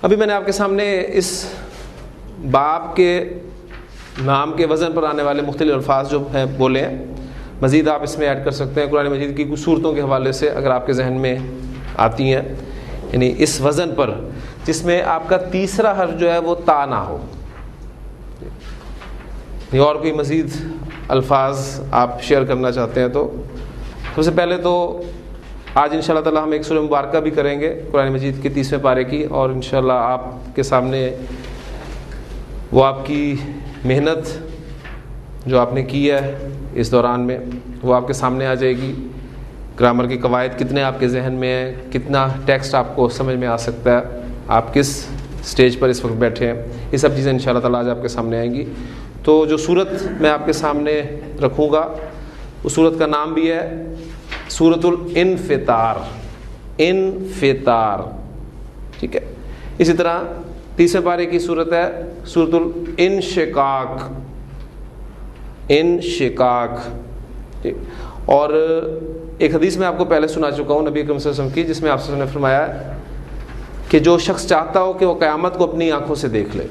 ابھی میں نے آپ کے سامنے اس باب کے نام کے وزن پر آنے والے مختلف الفاظ جو ہیں بولے ہیں، مزید آپ اس میں ایڈ کر سکتے ہیں قرآن مجید کی کچھ صورتوں کے حوالے سے اگر آپ کے ذہن میں آتی ہیں، یعنی اس وزن پر جس میں آپ کا تیسرا حرف جو ہے وہ تا نہ ہو، اور کوئی مزید الفاظ آپ شیئر کرنا چاہتے ہیں تو سب سے پہلے تو آج انشاءاللہ تعالی ہم ایک سورہ مبارکہ بھی کریں گے قرآن مجید کے 30ویں پارے کی، اور انشاءاللہ آپ کے سامنے وہ آپ کی محنت جو آپ نے کی ہے اس دوران میں وہ آپ کے سامنے آ جائے گی. گرامر کے قواعد کتنے آپ کے ذہن میں ہیں، کتنا ٹیکسٹ آپ کو سمجھ میں آ سکتا ہے، آپ کس سٹیج پر اس وقت بیٹھے ہیں، یہ سب چیزیں انشاءاللہ تعالی آج آپ کے سامنے آئیں گی. تو جو صورت میں آپ کے سامنے رکھوں گا اس صورت کا نام بھی ہے سورۃ الانفطار. انفطار، ٹھیک ہے. اسی طرح 30ویں پارے کی صورت ہے سورۃ الانشقاق. انشقاق، ٹھیک. اور ایک حدیث میں آپ کو پہلے سنا چکا ہوں نبی اکرم صلی اللہ علیہ وسلم کی، جس میں آپ صلی اللہ علیہ وسلم نے فرمایا کہ جو شخص چاہتا ہو کہ وہ قیامت کو اپنی آنکھوں سے دیکھ لے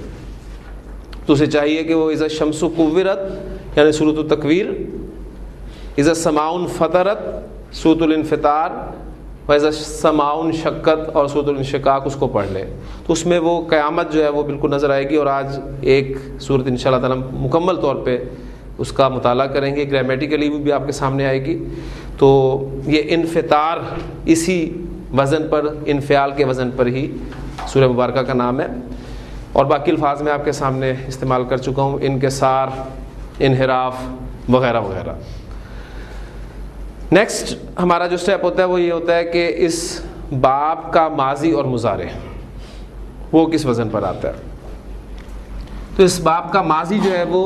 تو اسے چاہیے کہ وہ اذا الشمس کورت یعنی سورۃ التکویر، اذا السماء انفطرت سورۃ الانفطار، وَإِذَا السَّمَاءُ انشَقَّتْ اور سورۃ الانشقاق اس کو پڑھ لے تو اس میں وہ قیامت جو ہے وہ بالکل نظر آئے گی. اور آج ایک صورت انشاءاللہ تعالی مکمل طور پہ اس کا مطالعہ کریں گے، گرامیٹیکلی بھی آپ کے سامنے آئے گی. تو یہ انفطار اسی وزن پر، انفعال کے وزن پر ہی سورہ مبارکہ کا نام ہے. اور باقی الفاظ میں آپ کے سامنے استعمال کر چکا ہوں، انکسار، انحراف وغیرہ وغیرہ. نیکسٹ ہمارا جو سٹیپ ہوتا ہے وہ یہ ہوتا ہے کہ اس باب کا ماضی اور مضارع وہ کس وزن پر آتا ہے. تو اس باب کا ماضی جو ہے وہ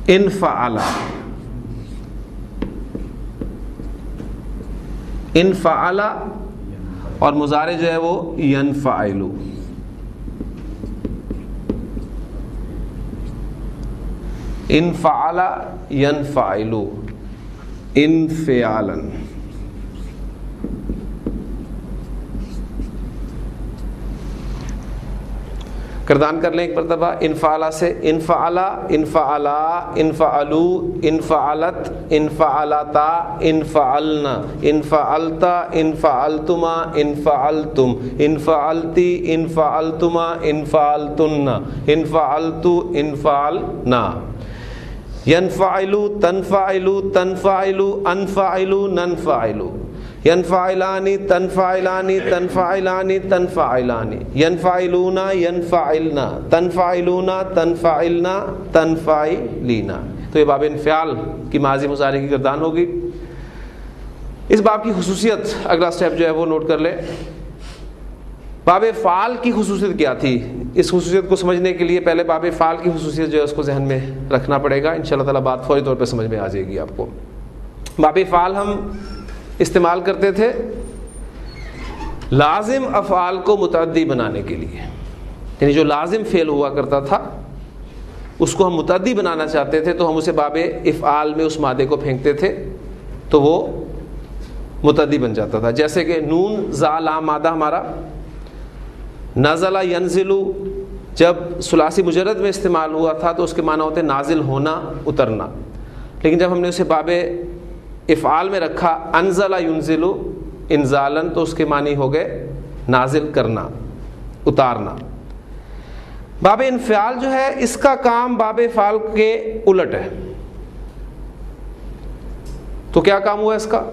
انفعل، انفعل، اور مضارع جو ہے وہ ینفعل. انفعل ینفعل، انفعالا. کردان کر لیں ایک مرتبہ انفعلا سے. انفعلا، انفعلا، انفعلو، انفعلت، انفعلتا، انفعلنا، انفعلتا، انفعلتما، انفعلتم، انفعلتی، انفعلتما، انفعلتن، انفعلتو، انفعلنا. ینفعلو، تنفعلو، تنفعلو، انفعلو، ننفعلو. ینفعلانی، تنفعلانی، تنفعلانی، تنفعلانی. ینفعلونا، ینفعلنا، تنفعلونا، تنفعلنا، تنفعلینا. تو یہ باب انفعال کی ماضی مضارع کی گردان ہوگی. اس باب کی خصوصیت اگلا سٹیپ جو ہے وہ نوٹ کر لیں. باب فعال کی خصوصیت کیا تھی؟ اس خصوصیت کو سمجھنے کے لیے پہلے باب فعال کی خصوصیت جو ہے اس کو ذہن میں رکھنا پڑے گا. انشاءاللہ تعالی بات فوری طور پہ سمجھ میں آ جائے گی آپ کو. باب فعال ہم استعمال کرتے تھے لازم افعال کو متعدی بنانے کے لیے، یعنی جو لازم فعل ہوا کرتا تھا اس کو ہم متعدی بنانا چاہتے تھے تو ہم اسے باب افعال میں اس مادے کو پھینکتے تھے تو وہ متعدی بن جاتا تھا. جیسے کہ نون زا لام مادہ ہمارا نزل ینزل جب ثلاثی مجرد میں استعمال ہوا تھا تو اس کے معنی ہوتے نازل ہونا، اترنا. لیکن جب ہم نے اسے باب افعال میں رکھا انزل ینزل انزالن تو اس کے معنی ہو گئے نازل کرنا، اتارنا. باب انفعال جو ہے اس کا کام باب افعال کے الٹ ہے. تو کیا کام ہوا اس کا؟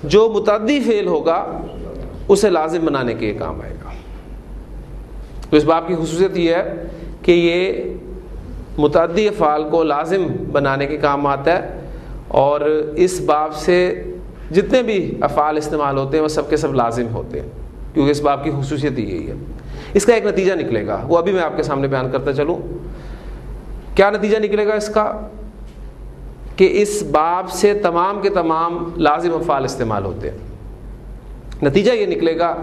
جو متعدی فعل ہوگا اسے لازم بنانے کے کام آئے گا. تو اس باب کی خصوصیت یہ ہے کہ یہ متعدی افعال کو لازم بنانے کے کام آتا ہے، اور اس باب سے جتنے بھی افعال استعمال ہوتے ہیں وہ سب کے سب لازم ہوتے ہیں، کیونکہ اس باب کی خصوصیت یہی ہے. اس کا ایک نتیجہ نکلے گا، وہ ابھی میں آپ کے سامنے بیان کرتا چلوں. کیا نتیجہ نکلے گا اس کا؟ کہ اس باب سے تمام کے تمام لازم افعال استعمال ہوتے ہیں. نتیجہ یہ نکلے گا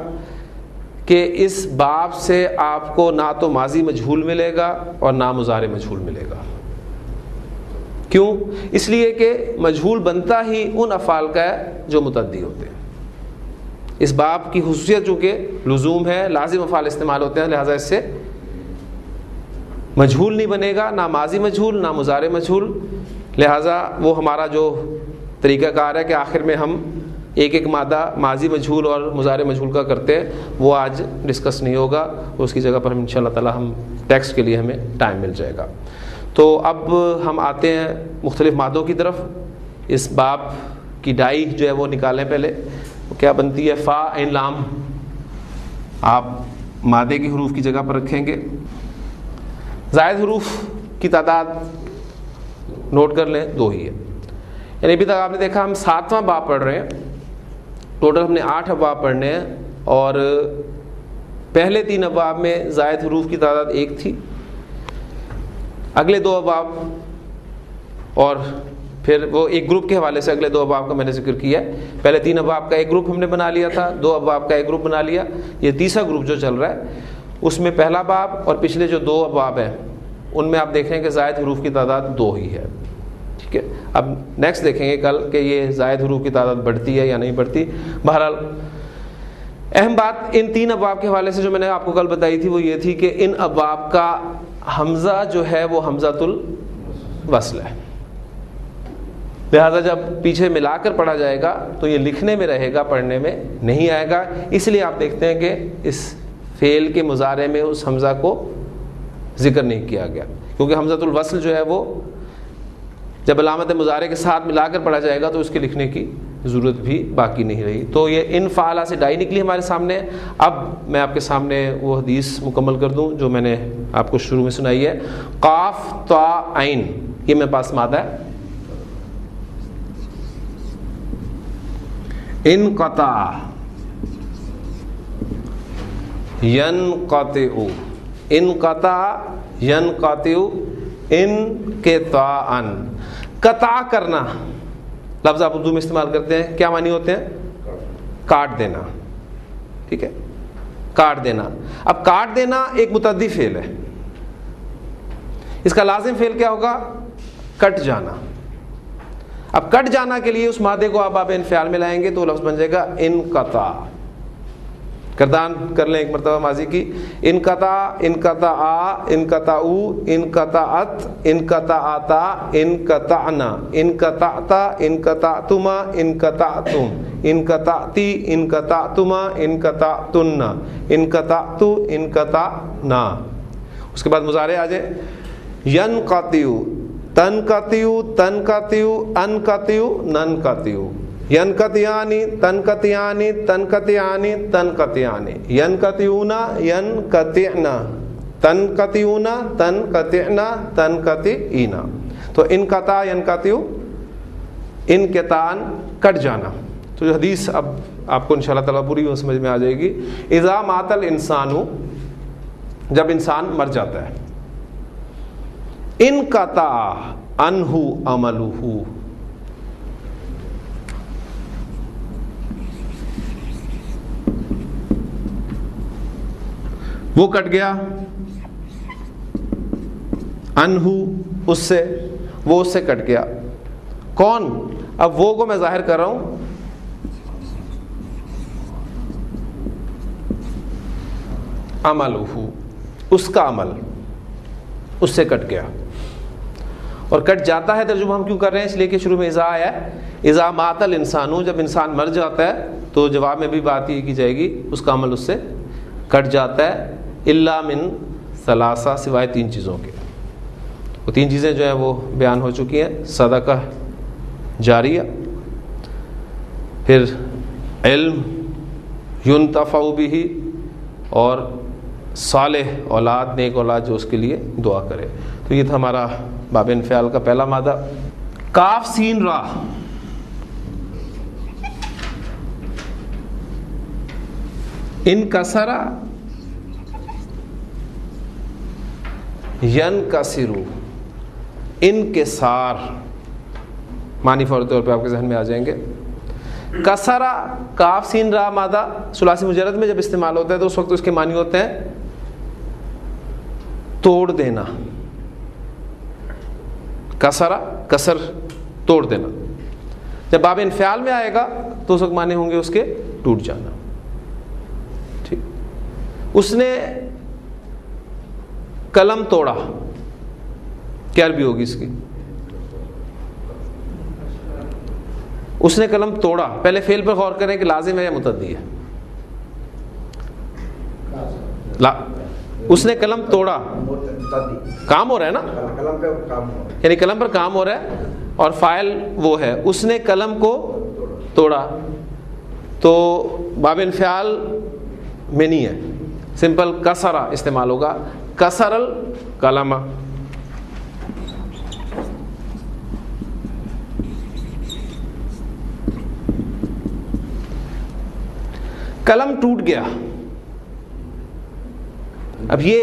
کہ اس باب سے آپ کو نہ تو ماضی مجہول ملے گا اور نہ مضارع مجہول ملے گا. کیوں؟ اس لیے کہ مجہول بنتا ہی ان افعال کا ہے جو متعدی ہوتے ہیں. اس باب کی خصوصیت چونکہ لزوم ہے، لازم افعال استعمال ہوتے ہیں، لہٰذا اس سے مجہول نہیں بنے گا، نہ ماضی مجہول نہ مضارع مجہول، لہٰذا وہ ہمارا جو طریقہ کار ہے کہ آخر میں ہم ایک ایک مادہ ماضی مجہول اور مضارع مجہول کا کرتے ہیں، وہ آج ڈسکس نہیں ہوگا، اس کی جگہ پر ہم انشاءاللہ تعالی ہم ٹیکسٹ کے لیے ہمیں ٹائم مل جائے گا۔ تو اب ہم آتے ہیں مختلف مادوں کی طرف۔ اس باب کی ڈائی جو ہے وہ نکالیں پہلے، وہ کیا بنتی ہے؟ فا عین لام آپ مادے کی حروف کی جگہ پر رکھیں گے۔ زائد حروف کی تعداد نوٹ کر لیں، 2 ہی ہے، یعنی ابھی تک آپ نے دیکھا ہم 7واں باب پڑھ رہے ہیں، ٹوٹل ہم نے 8 ابواب پڑھنے ہیں، اور پہلے 3 ابواب میں زائد حروف کی تعداد 1 تھی، اگلے 2 ابواب اور پھر وہ ایک گروپ کے حوالے سے اگلے 2 ابواب کا میں نے ذکر کیا ہے۔ پہلے 3 ابواب کا ایک گروپ ہم نے بنا لیا تھا، 2 ابواب کا ایک گروپ بنا لیا، یہ تیسرا گروپ جو چل رہا ہے اس میں پہلا باب اور پچھلے جو 2 ابواب ہیں ان میں آپ دیکھ رہے ہیں کہ زائد حروف کی تعداد 2 ہی ہے، ٹھیک ہے۔ اب نیکسٹ دیکھیں گے کل کہ یہ زائد حروف کی تعداد بڑھتی ہے یا نہیں بڑھتی۔ بہرحال اہم بات ان 3 ابواب کے حوالے سے جو میں نے آپ کو کل بتائی تھی وہ یہ تھی کہ ان ابواب کا حمزہ جو ہے وہ حمزۃ الوصل ہے، لہذا جب پیچھے ملا کر پڑھا جائے گا تو یہ لکھنے میں رہے گا، پڑھنے میں نہیں آئے گا، اس لیے آپ دیکھتے ہیں کہ اس فعل کے مضارع میں اس حمزہ کو ذکر نہیں کیا گیا، کیونکہ حمزۃ الوصل جو ہے وہ جب علامت مضارع کے ساتھ ملا کر پڑھا جائے گا تو اس کے لکھنے کی ضرورت بھی باقی نہیں رہی۔ تو یہ ان فعلا سے ڈائی نکلی ہمارے سامنے۔ اب میں آپ کے سامنے وہ حدیث مکمل کر دوں جو میں نے آپ کو شروع میں سنائی ہے۔ قاف تا عین، یہ میرے پاس مادہ ہے۔ انقطع، ینقطع، انقطع ینقطع، انقطاعا، قطع کرنا لفظ آپ اردو میں استعمال کرتے ہیں، کیا معنی ہوتے ہیں؟ کاٹ دینا، ٹھیک ہے، کاٹ دینا۔ اب کاٹ دینا ایک متعدی فعل ہے، اس کا لازم فعل کیا ہوگا؟ کٹ جانا۔ اب کٹ جانا کے لیے اس مادے کو آپ باب انفعال میں لائیں گے تو لفظ بن جائے گا انقطع۔ کردان کر لیں ایک مرتبہ ماضی کی، انقطع، انقطعا، انقطعو، انقطعت، انقطعتا، انقطعنا، انقطعتا، انقطعتما، انقطعتم، انقطعتی، انقطعتما، انقطعتن، انقطعتو، انقطعنا۔ اس کے بعد مضارع آ جائے، ینقطع، تنقطع، تنقطع، انقطع، ننقطع، ینقطعانی، تنقطعانی، تنقطعانی، تنقطعانی، ینقطعون، ینقطعن، تنقطعون، تنقطعن، تنقطعین۔ تو انقطع، ینقطع، انقطاعاً، کٹ جانا۔ تو جو حدیث اب آپ کو انشاءاللہ تعالیٰ پوری وہ سمجھ میں آ جائے گی۔ اذا مات الانسان، جب انسان مر جاتا ہے، انقطع عنہ عملہ، وہ کٹ گیا، عنہ اس سے، وہ اس سے کٹ گیا۔ کون؟ اب وہ کو میں ظاہر کر رہا ہوں، عملہ، اس کا عمل اس سے کٹ گیا، اور کٹ جاتا ہے ترجمہ ہم کیوں کر رہے ہیں؟ اس لیے کہ شروع میں اذا آیا ہے، اذا مات الانسان، جب انسان مر جاتا ہے تو جواب میں بھی بات یہ کی جائے گی اس کا عمل اس سے کٹ جاتا ہے، الا من ثلاثہ، سوائے 3 چیزوں کے۔ وہ 3 چیزیں جو ہیں وہ بیان ہو چکی ہیں، صدقہ جاریہ، پھر علم ینتفع بہ، اور صالح اولاد، نیک اولاد جو اس کے لیے دعا کرے۔ تو یہ تھا ہمارا باب انفعال کا پہلا مادہ۔ کاف سین را، انکسر، ینکسر، انکسار، معنی فوری طور پہ آپ کے ذہن میں آ جائیں گے۔ کسرا، کاف سین را مادہ ثلاثی مجرد میں جب استعمال ہوتا ہے تو اس وقت اس کے معنی ہوتے ہیں توڑ دینا۔ کسرا، کسر، توڑ دینا۔ جب باب انفعال میں آئے گا تو اس وقت معنی ہوں گے اس کے ٹوٹ جانا۔ اس نے قلم توڑا، کیا عربی ہوگی اس کی؟ اس نے قلم توڑا، پہلے فعل پر غور کریں کہ لازم ہے یا متعدی ہے. اس نے قلم توڑا، کام ہو رہا ہے نا، یعنی قلم پر کام ہو رہا ہے اور فاعل وہ ہے. اس نے قلم کو توڑا، تو باب انفعال میں نہیں ہے، سمپل کسرا استعمال ہوگا، کسر القلم. قلم ٹوٹ گیا. اب یہ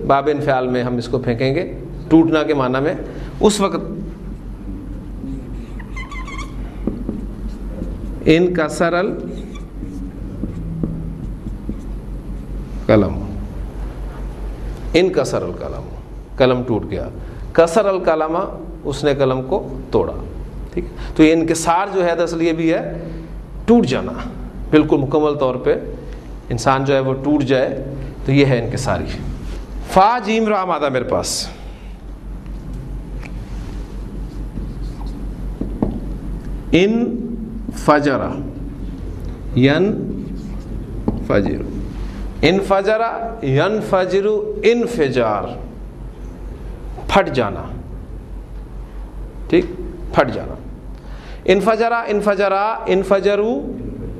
باب انفعال میں ہم اس کو پھینکیں گے، ٹوٹنا کے معنی میں. اس وقت انکسر القلم، انکسر القلم، قلم ٹوٹ گیا. کسر القلم، اس نے قلم کو توڑا. ٹھیک، تو یہ انکسار جو ہے دراصل یہ بھی ہے ٹوٹ جانا، بالکل مکمل طور پہ انسان جو ہے وہ ٹوٹ جائے، تو یہ ہے انکساری. فا جیم را مادہ میرے پاس. ان فجرا، ین فجر، ان فجرا ین فجر، انفجار، پھٹ جانا. ٹھیک، پھٹ جانا. انفجرا، انفجرا، انفجرو،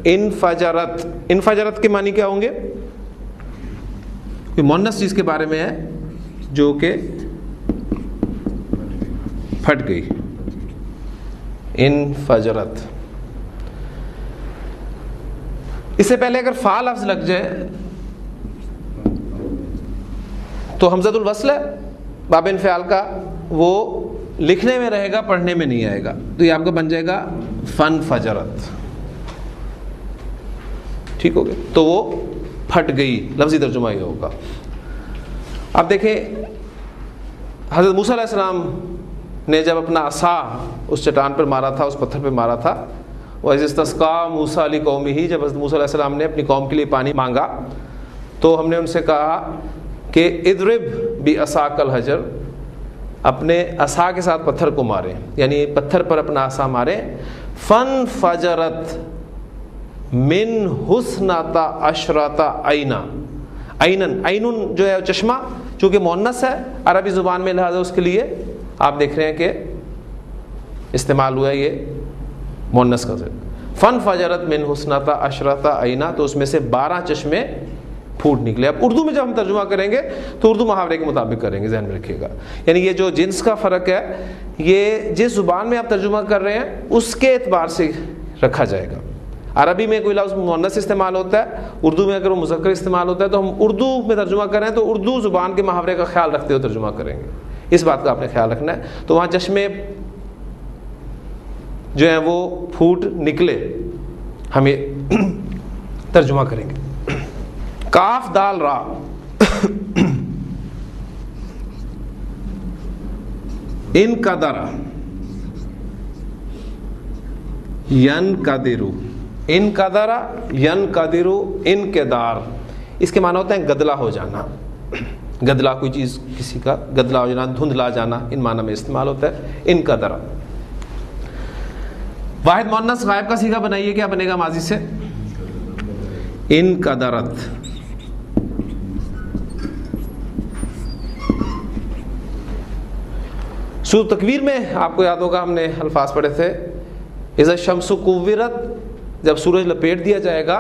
انفجرت. انفجرت کے معنی کیا ہوں گے؟ کوئی مؤنث چیز کے بارے میں ہے جو کہ پھٹ گئی. انفجرت. اس سے پہلے اگر فا لفظ لگ جائے تو حمزۃ الوصل ہے باب انفعال کا، وہ لکھنے میں رہے گا، پڑھنے میں نہیں آئے گا، تو یہ آپ کا بن جائے گا فن فجرت. ٹھیک ہو گیا، تو وہ پھٹ گئی، لفظی ترجمہ یہ ہوگا. اب دیکھیں حضرت موسیٰ علیہ السلام نے جب اپنا عصا اس چٹان پر مارا تھا، اس پتھر پہ مارا تھا، وَإِذِ اسْتَسْقَىٰ مُوسَىٰ لِقَوْمِهِ، جب حضرت موسیٰ علیہ السلام نے اپنی قوم کے لیے پانی مانگا تو ہم نے ان سے کہا کہ اضرب بعصاک الحجر، اپنے عصا کے ساتھ پتھر کو ماریں، یعنی پتھر پر اپنا عصا ماریں. فَانْفَجَرَتْ من حسنتا عشرتا عینا. عینن، عینن جو ہے چشمہ، چونکہ مؤنث ہے عربی زبان میں، لہذا اس کے لیے آپ دیکھ رہے ہیں کہ استعمال ہوا ہے یہ مؤنث کا. فن فجرت من حسنتا عشرتا عینا، تو اس میں سے 12 چشمے پھوٹ نکلے. اب اردو میں جب ہم ترجمہ کریں گے تو اردو محاورے کے مطابق کریں گے، ذہن میں رکھیے گا. یعنی یہ جو جنس کا فرق ہے یہ جس زبان میں آپ ترجمہ کر رہے ہیں اس کے اعتبار سے رکھا جائے گا. عربی میں کوئی لفظ مؤنث استعمال ہوتا ہے، اردو میں اگر وہ مذکر استعمال ہوتا ہے، تو ہم اردو میں ترجمہ کر رہے ہیں تو اردو زبان کے محاورے کا خیال رکھتے ہوئے ترجمہ کریں گے. اس بات کا آپ نے خیال رکھنا ہے. تو وہاں چشمے جو ہیں وہ پھوٹ نکلے، ہمیں ترجمہ کریں گے. کاف دال را، ان قدر، ین قدرو، ان قدر ین قدرو، ان کے دار. اس کے معنی ہوتے ہیں گدلا ہو جانا، گدلا کوئی چیز کسی کا گدلا ہو جانا، دھندلا جانا، ان معنی میں استعمال ہوتا ہے. ان قدر. واحد مؤنث غائب کا صیغہ بنائیے، کیا بنے گا ماضی سے؟ ان قدرت. سورۃ تکویر میں آپ کو یاد ہوگا ہم نے الفاظ پڑھے تھے، اذا الشمس کورت، جب سورج لپیٹ دیا جائے گا،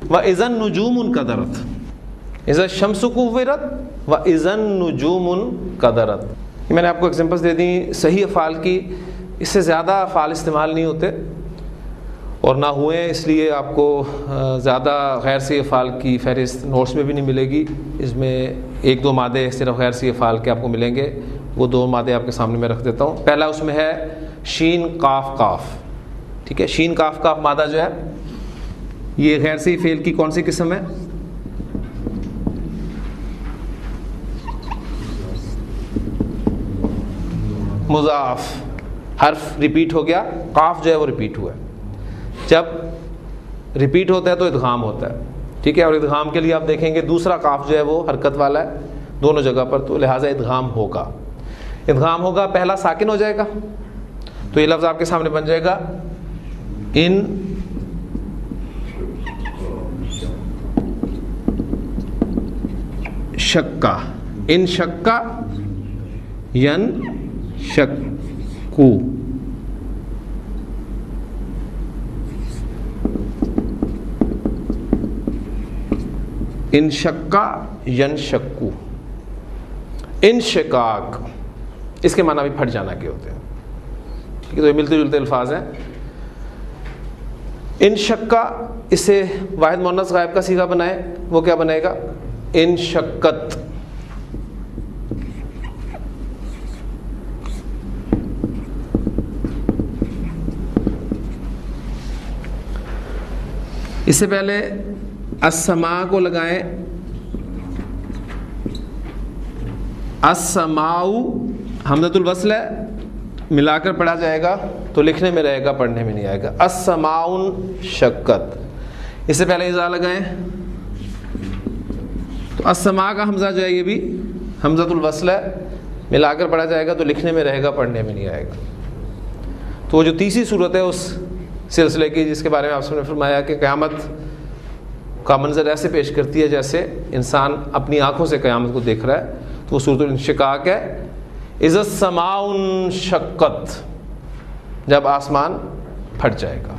وَإِذَا النُّجُومُ انْقَدَرَتْ، اذا الشمس کورت وَإِذَا النُّجُومُ انْقَدَرَتْ. میں نے آپ کو ایگزامپلس دے دیں صحیح افعال کی، اس سے زیادہ افعال استعمال نہیں ہوتے اور نہ ہوئے ہیں، اس لیے آپ کو زیادہ غیر صحیح افعال کی فہرست نوٹس میں بھی نہیں ملے گی. اس میں 1-2 مادے صرف غیر صحیح افعال کے آپ کو ملیں گے، وہ 2 مادے آپ کے سامنے میں رکھ دیتا ہوں. پہلا اس میں ہے شین قاف قاف. ٹھیک ہے، شین قاف قاف مادہ جو ہے یہ غیر صحیح فعل کی کون سی قسم ہے؟ مضاف. حرف ریپیٹ ہو گیا، قاف جو ہے وہ ریپیٹ ہوا ہے. جب ریپیٹ ہوتا ہے تو ادغام ہوتا ہے. ٹھیک ہے. اور ادغام کے لیے آپ دیکھیں گے دوسرا قاف جو ہے وہ حرکت والا ہے دونوں جگہ پر, تو لہٰذا ادغام ہوگا. ادغام ہوگا, پہلا ساکن ہو جائے گا, تو یہ لفظ آپ کے سامنے بن جائے گا ان شکا, ان شکا ین شکو. ان شکا ین شکو. انشقاق اس کے معنی بھی پھٹ جانا کے ہوتے ہیں, ٹھیک ہے, تو یہ ملتے جلتے الفاظ ہیں. انشقا اس سے واحد مؤنث غائب کا صیغہ بنائے, وہ کیا بنے گا؟ انشقت. اس سے پہلے السماء کو لگائیں, السماء حمزۃ الوصل ہے, ملا کر پڑھا جائے گا تو لکھنے میں رہے گا, پڑھنے میں نہیں آئے گا. السماء شقت. اس سے پہلے اذا لگائیں تو السماء کا حمزہ جو ہے یہ بھی حمزۃ الوصل ہے, ملا کر پڑھا جائے گا تو لکھنے میں رہے گا, پڑھنے میں نہیں آئے گا. تو وہ جو تیسری صورت ہے اس سلسلے کی جس کے بارے میں آپ نے فرمایا کہ قیامت کا منظر ایسے پیش کرتی ہے جیسے انسان اپنی آنکھوں سے قیامت کو دیکھ رہا ہے, تو وہ صورت الانشقاق ہے. اذا السماء انشقت, جب آسمان پھٹ جائے گا.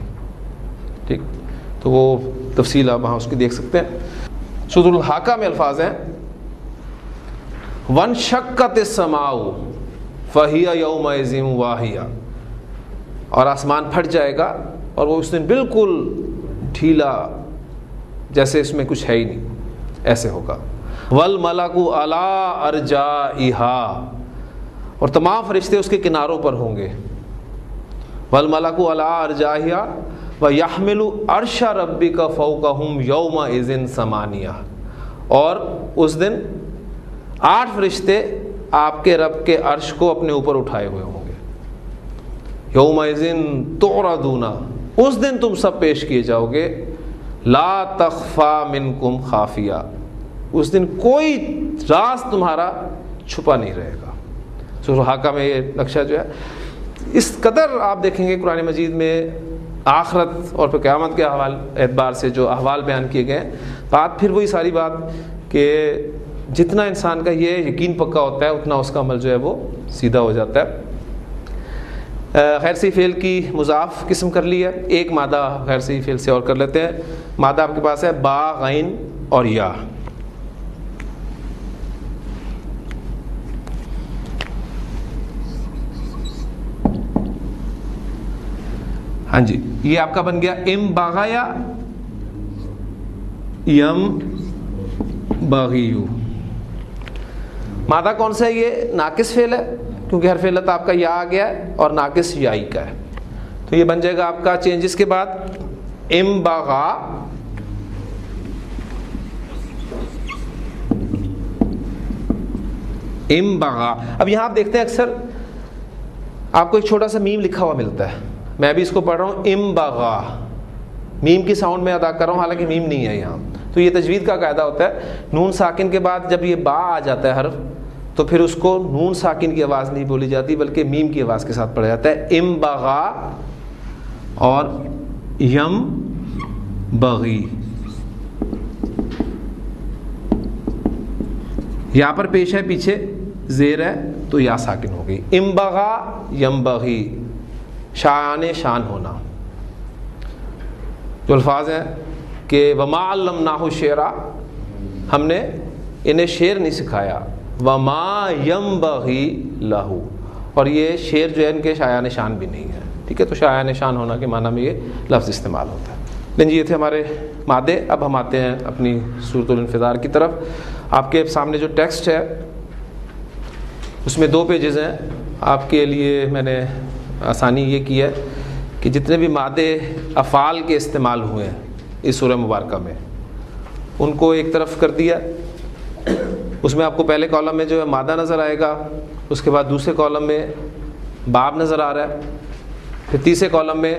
ٹھیک, تو وہ تفصیل آپ وہاں اس کی دیکھ سکتے ہیں. سورۃ الحاقہ میں الفاظ ہیں وانشقت السماء فہی یومئذ واہیہ, اور آسمان پھٹ جائے گا اور وہ اس دن بالکل ڈھیلا جیسے اس میں کچھ ہے ہی نہیں, ایسے ہوگا. والملک علی ارجائہا, اور تمام فرشتے اس کے کناروں پر ہوں گے. والملک علی ارجائہا ویحمل عرش ربک فوقہم یومئذ ثمانیہ, اور اس دن 8 فرشتے آپ کے رب کے عرش کو اپنے اوپر اٹھائے ہوئے ہوں گے. یومئذ تعرضون, اس دن تم سب پیش کیے جاؤ گے. لا تخفا منکم خافیہ, اس دن کوئی راز تمہارا چھپا نہیں رہے گا. سورۃ حاقہ میں یہ نقشہ جو ہے اس قدر آپ دیکھیں گے قرآن مجید میں آخرت اور پھر قیامت کے اعتبار سے جو احوال بیان کیے گئے ہیں. بات پھر وہی ساری بات کہ جتنا انسان کا یہ یقین پکا ہوتا ہے اتنا اس کا عمل جو ہے وہ سیدھا ہو جاتا ہے. غیر صحیح فعل کی مضاف قسم کر لی ہے, ایک مادہ غیر صحیح فعل سے اور کر لیتے ہیں. مادہ آپ کے پاس ہے با, غین اور یا. ہاں جی, یہ آپ کا بن گیا ام باغایا یم باغیو. مادہ کون سا ہے؟ یہ ناقص فعل ہے کیونکہ حرف علت آپ کا یا آ گیا ہے اور ناقص یائی کا ہے, تو یہ بن جائے گا آپ کا چینجز کے بعد ام باغا ام باغا. اب یہاں آپ دیکھتے ہیں اکثر آپ کو ایک چھوٹا سا میم لکھا ہوا ملتا ہے, میں بھی اس کو پڑھ رہا ہوں ام باغا, میم کی ساؤنڈ میں ادا کر رہا ہوں حالانکہ میم نہیں ہے یہاں. تو یہ تجوید کا قاعدہ ہوتا ہے, نون ساکن کے بعد جب یہ با آ جاتا ہے حرف تو پھر اس کو نون ساکن کی آواز نہیں بولی جاتی بلکہ میم کی آواز کے ساتھ پڑھا جاتا ہے. ام باغا اور یم بغی. یہاں پر پیش ہے, پیچھے زیر ہے تو یا ساکن ہو گئی. ام بغا یم بغی, شایان شان ہونا. جو الفاظ ہیں کہ وما علمناہ شعرا, ہم نے انہیں شعر نہیں سکھایا. وما ینبغی لہ, اور یہ شعر جو ہے ان کے شایان شان بھی نہیں ہے. ٹھیک ہے, تو شایان شان ہونا کے معنی میں یہ لفظ استعمال ہوتا ہے. لیکن یہ تھے ہمارے مادے. اب ہم آتے ہیں اپنی سورۃ الانفطار کی طرف. آپ کے سامنے جو ٹیکسٹ ہے اس میں 2 پیجز ہیں. آپ کے لیے میں نے آسانی یہ کی ہے کہ جتنے بھی مادے افعال کے استعمال ہوئے ہیں اس سورہ مبارکہ میں ان کو ایک طرف کر دیا. اس میں آپ کو پہلے کالم میں جو ہے مادہ نظر آئے گا, اس کے بعد دوسرے کالم میں باب نظر آ رہا ہے, پھر تیسرے کالم میں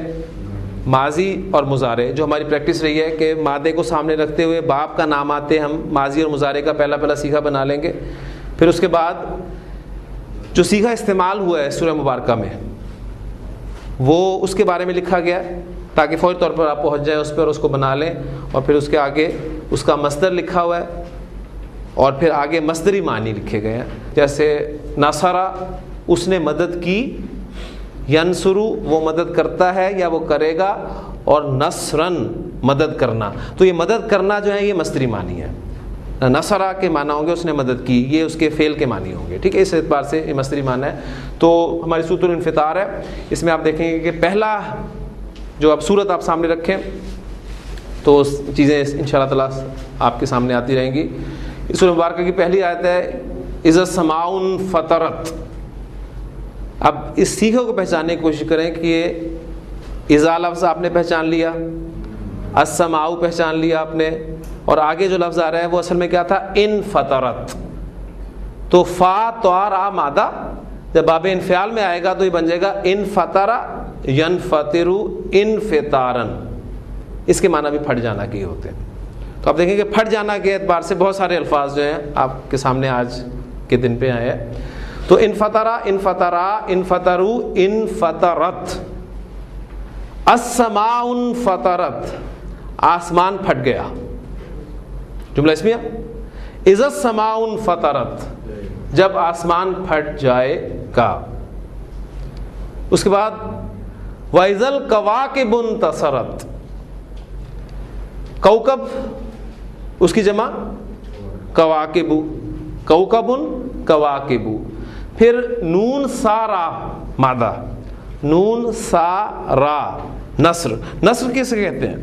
ماضی اور مضارع جو ہماری پریکٹس رہی ہے کہ مادے کو سامنے رکھتے ہوئے باپ کا نام آتے ہم ماضی اور مضارع کا پہلا صیغہ بنا لیں گے. پھر اس کے بعد جو صیغہ استعمال ہوا ہے سورہ مبارکہ میں وہ اس کے بارے میں لکھا گیا ہے تاکہ فوری طور پر آپ پہنچ جائیں اس پر اور اس کو بنا لیں. اور پھر اس کے آگے اس کا مصدر لکھا ہوا ہے اور پھر آگے مصدری معنی لکھے گئے ہیں. جیسے نصرہ اس نے مدد کی، ینصرو وہ مدد کرتا ہے یا وہ کرے گا، اور نصرن مدد کرنا. تو یہ مدد کرنا جو ہے یہ مصدری معنی ہے. نصرہ کے معنی ہوں گے اس نے مدد کی، یہ اس کے فعل کے معنی ہوں گے. ٹھیک ہے، اس اعتبار سے یہ مصدری معنی ہے. تو ہماری سورۃ الانفطار ہے، اس میں آپ دیکھیں گے کہ پہلا جو اب سورت آپ سامنے رکھیں تو چیزیں انشاءاللہ تعالیٰ آپ کے سامنے آتی رہیں گی. سورہ مبارکہ کی پہلی آیت ہے اذا السماء انفطرت. اب اس صیغے کو پہچاننے کی کوشش کریں کہ یہ اذا لفظ آپ نے پہچان لیا، السماء پہچان لیا آپ نے، اور آگے جو لفظ آ رہا ہے وہ اصل میں کیا تھا؟ انفطرت. تو فا طا را مادہ جب باب انفعال میں آئے گا تو یہ بن جائے گا انفطر ینفطر انفطارا. اس کے معنی بھی پھٹ جانا کے ہوتے ہیں. تو آپ دیکھیں کہ پھٹ جانا کے اعتبار سے بہت سارے الفاظ جو ہیں آپ کے سامنے آج کے دن پہ آئے ہیں. تو انفطرا، انفطرا، انفطرو، انفطرت. السماء انفطرت آسمان پھٹ گیا، جملہ اسمیہ. اذا السماء انفطرت جب آسمان پھٹ جائے گا. اس کے بعد وَإِذَا الْكَوَاكِبُ انتَثَرَتْ. کوکب اس کی جمع کواکب، کوکبن کواکب. پھر نون سارا مادہ، نون سارا نصر. نصر کیسے کہتے ہیں؟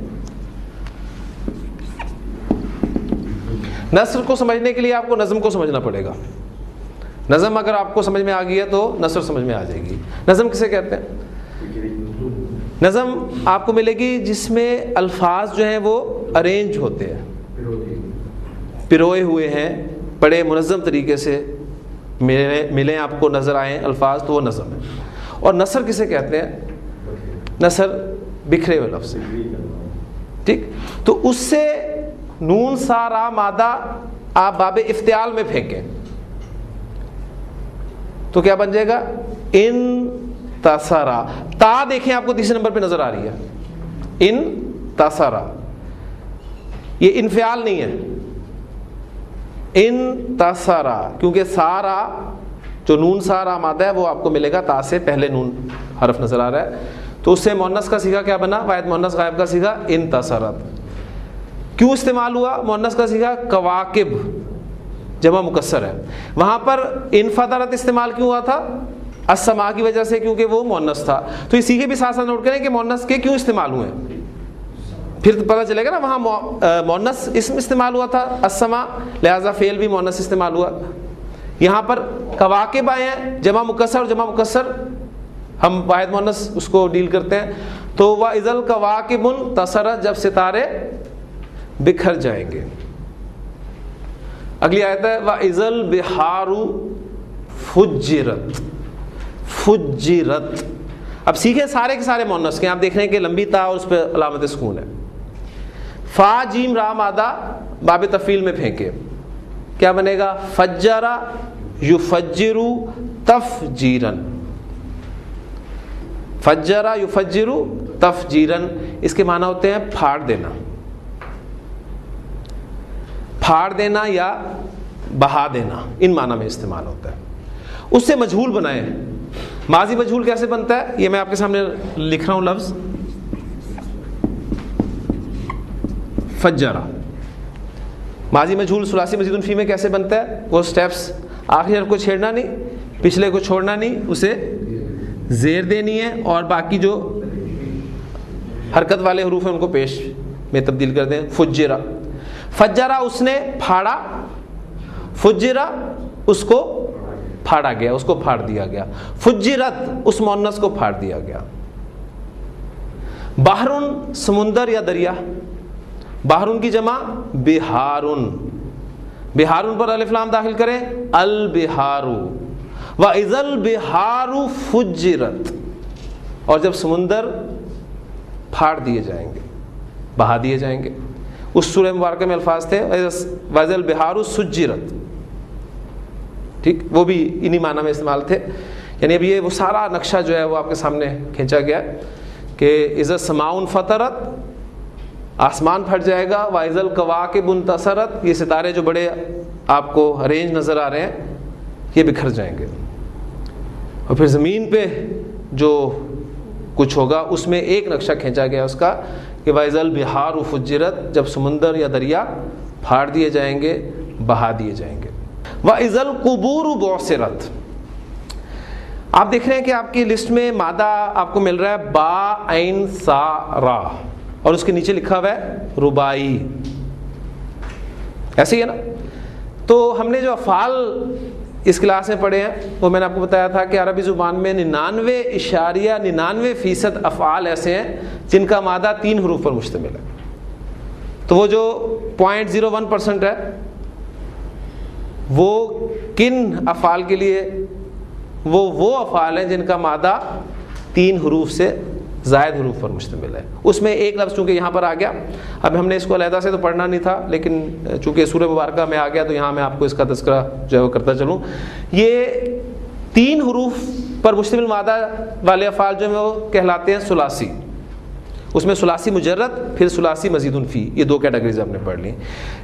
نصر کو سمجھنے کے لیے آپ کو نظم کو سمجھنا پڑے گا. نظم اگر آپ کو سمجھ میں آ گئی ہے تو نثر سمجھ میں آ جائے گی. نظم کسے کہتے ہیں؟ نظم آپ کو ملے گی جس میں الفاظ جو ہیں وہ ارینج ہوتے ہیں، پروئے ہوئے ہیں، بڑے منظم طریقے سے ملیں آپ کو نظر آئیں الفاظ، تو وہ نظم ہے. اور نثر کسے کہتے ہیں؟ نثر بکھرے ہوئے لفظ. ٹھیک، تو اس سے نون سارا مادہ آپ باب افتعال میں پھینکیں تو کیا بن جائے گا؟ ان تصرا. تا دیکھیں آپ کو تیسرے نمبر پہ نظر آ رہی ہے، ان تصرا. یہ انفعال نہیں ہے، ان تصرا، کیونکہ سارا جو نون سارا مادہ ہے وہ آپ کو ملے گا تا سے پہلے نون حرف نظر آ رہا ہے. تو اس سے مؤنث کا صیغہ کیا بنا؟ واحد مؤنث غائب کا صیغہ ان تصرت. کیوں استعمال ہوا مؤنث کا صیغہ؟ کواکب جمع مکسر ہے. وہاں پر انفطرت استعمال کیوں ہوا تھا؟ السماء کی وجہ سے، کیونکہ وہ مؤنث تھا. تو یہ صیغے بھی ساتھ ساتھ نوٹ کریں کہ مؤنث کے کیوں استعمال ہوئے، پھر پتہ چلے گا نا. وہاں مؤنث اسم استعمال ہوا تھا السماء، لہذا فعل بھی مؤنث استعمال ہوا. یہاں پر کواکب آئے ہیں جمع مکسر، اور جمع مکسر ہم واحد مؤنث اس کو ڈیل کرتے ہیں. تو وَإِذَا الْكَوَاكِبُ انتَثَرَتْ جب ستارے بکھر جائیں گے. اگلی آیت ہے وَإِذَا الْبِحَارُ فُجِّرَتْ. فجرت. اب سیکھیں سارے کے سارے مؤنث کے. آپ دیکھ رہے ہیں کہ لمبی تا اور اس پہ علامت سکون ہے. فا جیم را مادہ باب تفعیل میں پھینکے، کیا بنے گا؟ فجرا یفجر تفجیرا. فجرا یفجر تفجیرا اس کے معنی ہوتے ہیں پھاڑ دینا، پھاڑ دینا یا بہا دینا، ان معنی میں استعمال ہوتا ہے. اس سے مجہول بنائیں. ماضی مجہول کیسے بنتا ہے؟ یہ میں آپ کے سامنے لکھ رہا ہوں لفظ فجرا. ماضی مجہول ثلاثی مزید فی میں کیسے بنتا ہے؟ وہ سٹیپس، آخری حرف کو چھیڑنا نہیں، پچھلے کو چھوڑنا نہیں، اسے زیر دینی ہے، اور باقی جو حرکت والے حروف ہیں ان کو پیش میں تبدیل کر دیں. فجرا. فجرا اس نے پھاڑا، فجرا اس کو پھاڑا گیا، اس کو پھاڑ دیا گیا. فجرت اس مؤنث کو پھاڑ دیا گیا. بحرن سمندر یا دریا. بحرن کی جمع بحارن. بحارن پر الف لام داخل کریں البحار. وَإِذَا الْبِحَارُ فُجِّرَتْ اور جب سمندر پھاڑ دیے جائیں گے، بہا دیے جائیں گے. اس سورہ مبارکہ میں الفاظ تھے وَإِذَا الْبِحَارُ سُجِّرَتْ، ٹھیک، وہ بھی انہی معنی میں استعمال تھے. یعنی اب یہ وہ سارا نقشہ جو ہے وہ آپ کے سامنے کھینچا گیا کہ اذا السماء انفطرت، آسمان پھٹ جائے گا، وَإِذَا الْكَوَاكِبُ انتثرت، یہ ستارے جو بڑے آپ کو ارینج نظر آ رہے ہیں یہ بکھر جائیں گے. اور پھر زمین پہ جو کچھ ہوگا اس میں ایک نقشہ کھینچا گیا اس کا کہ وَإِذَا الْبِحَارُ فُجِّرَتْ، جب سمندر یا دریا پھاڑ دیے جائیں گے، بہا دیے جائیں گے. وَإِذَا الْقُبُورُ بُعْثِرَتْ. آپ دیکھ رہے ہیں کہ آپ کی لسٹ میں مادہ آپ کو مل رہا ہے با عین سا را، اور اس کے نیچے لکھا ہوا ہے ربائی. ایسے ہی ہے نا؟ تو ہم نے جو افعال اس کلاس میں پڑھے ہیں وہ میں نے آپ کو بتایا تھا کہ عربی زبان میں 99.99% افعال ایسے ہیں جن کا مادہ 3 حروف پر مشتمل ہے. تو وہ جو 0.01% ہے وہ کن افعال کے لیے؟ وہ افعال ہیں جن کا مادہ 3 حروف سے زائد حروف پر مشتمل ہے. اس میں ایک لفظ چونکہ یہاں پر آ گیا، اب ہم نے اس کو علیحدہ سے تو پڑھنا نہیں تھا، لیکن چونکہ سورہ مبارکہ میں آ گیا تو یہاں میں آپ کو اس کا تذکرہ جو ہے وہ کرتا چلوں. یہ 3 حروف پر مشتمل مادہ والے افعال جو ہیں وہ کہلاتے ہیں ثلاثی. اس میں ثلاثی مجرد، پھر ثلاثی مزید فی، یہ 2 کیٹیگریز ہم نے پڑھ لی.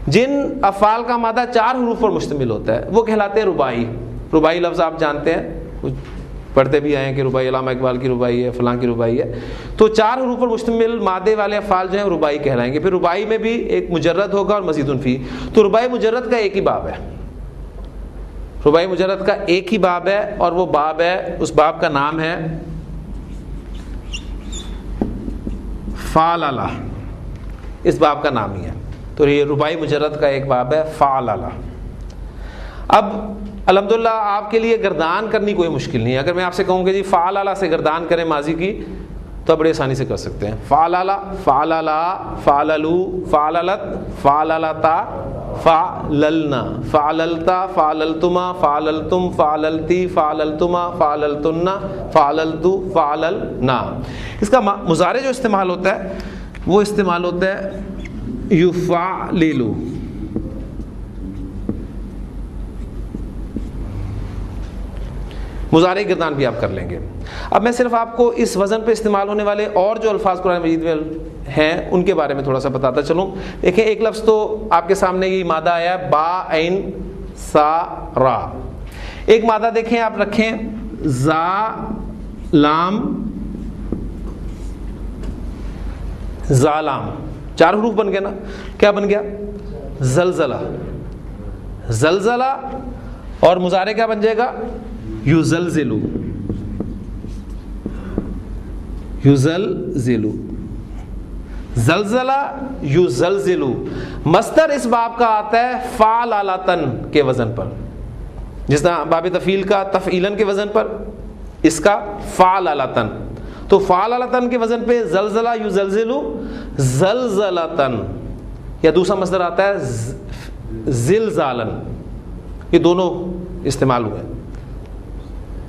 جن افعال کا مادہ 4 حروف پر مشتمل ہوتا ہے وہ کہلاتے ہیں ربائی. ربائی لفظ آپ جانتے ہیں، پڑھتے بھی آئے ہیں کہ ربائی علامہ اقبال کی ربائی ہے، فلاں کی ربائی ہے. تو 4 حروف پر مشتمل مادے والے افعال جو ہیں ربائی کہلائیں گے. پھر ربائی میں بھی ایک مجرد ہوگا اور مزید فی. تو ربائی مجرد کا ایک ہی باب ہے، ربائی مجرد کا ایک ہی باب ہے، اور وہ باب ہے، اس باب کا نام ہے فعللہ. اس باب کا نام ہی ہے. تو یہ ربائی مجرد کا ایک باب ہے فعللہ. اب الحمدللہ آپ کے لیے گردان کرنی کوئی مشکل نہیں ہے. اگر میں آپ سے کہوں کہ جی فعللہ سے گردان کریں ماضی کی تو آپ بڑی آسانی سے کر سکتے ہیں. فعللہ، فعللا، فعللو، فعللت، فعللتا، فعللنا، فعللتا، فعللتما، فعللتم، فعللتی، فعللتما، فعللتن، فعللتو، فعللنا. اس کا مضارع جو استعمال ہوتا ہے وہ استعمال ہوتا ہے یفعللو. مضارع گردان بھی آپ کر لیں گے. اب میں صرف آپ کو اس وزن پہ استعمال ہونے والے اور جو الفاظ قرآن مجید میں ہیں ان کے بارے میں تھوڑا سا بتاتا چلوں. دیکھیں ایک لفظ تو آپ کے سامنے یہ مادہ آیا ہے با عین سا را. ایک مادہ دیکھیں آپ رکھیں زا لام زالام، 4 حروف بن گئے نا. کیا بن گیا؟ زلزلہ. زلزلہ. اور مضارع کیا بن جائے گا؟ یزلزلو. یزلزلو. زلزلہ یزلزلو. مصدر اس باب کا آتا ہے فعللتن کے وزن پر، جس طرح باب تفعیل کا تفعیلن کے وزن پر، اس کا فعللتن. تو فعللتن کے وزن پہ زلزلہ یزلزلو، زلزلتن. یا دوسرا مصدر آتا ہے زلزالن. یہ دونوں استعمال ہوئے.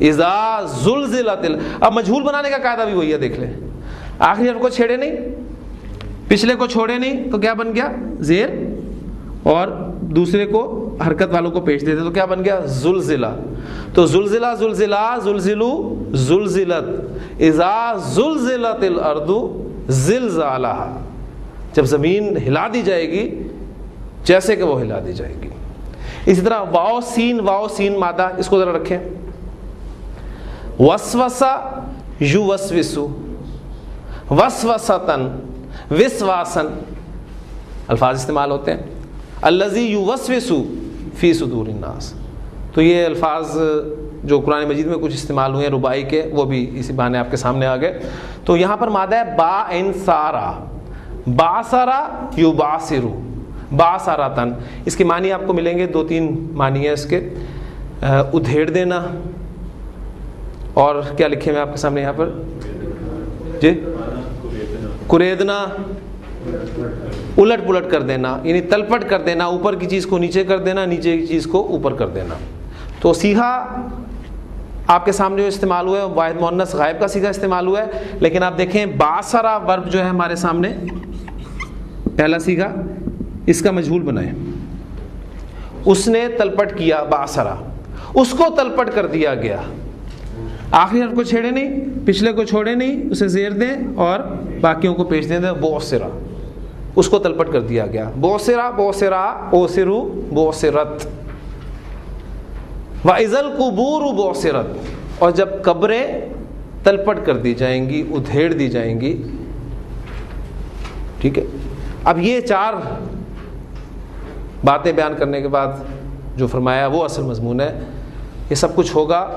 اذا زلزلت. اب مجہول بنانے کا قاعدہ بھی وہی ہے، دیکھ لیں. آخری حرف کو چھیڑے نہیں، پچھلے کو چھوڑے نہیں، تو کیا بن گیا؟ زیر. اور دوسرے کو حرکت والوں کو پیش دیتے تو کیا بن گیا؟ زلزلہ. تو زلزلہ، زلزلہ، زلزلو، زلزلت. اذا زلزلت الارض زلزالہا. جب زمین ہلا دی جائے گی جیسے کہ وہ ہلا دی جائے گی. اسی طرح واو سین مادہ، اس کو ذرا رکھیں. وسوسہ یوسوسو، وسوستن، وسواسن الفاظ استعمال ہوتے ہیں. الذی یوسوسو فی صدور الناس. تو یہ الفاظ جو قرآن مجید میں کچھ استعمال ہوئے ہیں ربائی کے، وہ بھی اسی بہانے آپ کے سامنے آ گئے. تو یہاں پر مادہ ہے با ان سارا. باسرا یباسرو، باسراتن. اس کے معنی آپ کو ملیں گے 2-3 معنی ہیں اس کے. ادھیڑ دینا، اور کیا لکھے میں آپ کے سامنے یہاں پر جی؟ کریدنا، الٹ پلٹ کر دینا، یعنی تلپٹ کر دینا، اوپر کی چیز کو نیچے کر دینا، نیچے کی چیز کو اوپر کر دینا. تو سیہا آپ کے سامنے جو استعمال ہوا ہے واحد مؤنث غائب کا صیغہ استعمال ہوا ہے، لیکن آپ دیکھیں باصرہ ورب جو ہے ہمارے سامنے پہلا صیغہ، اس کا مجہول بنائیں، اس نے تلپٹ کیا باصرہ، اس کو تلپٹ کر دیا گیا، آخری حرف کو چھیڑے نہیں، پچھلے کو چھوڑے نہیں، اسے زیر دیں اور باقیوں کو پیش دیں، بوسرا، اس کو تلپٹ کر دیا گیا، بوسرا بوسرا اوسرو بوسرت، وَإِذَا الْقُبُورُ بُعْثِرَتْ، اور جب قبریں تلپٹ کر دی جائیں گی، ادھیڑ دی جائیں گی. ٹھیک ہے، اب یہ 4 باتیں بیان کرنے کے بعد جو فرمایا وہ اصل مضمون ہے. یہ سب کچھ ہوگا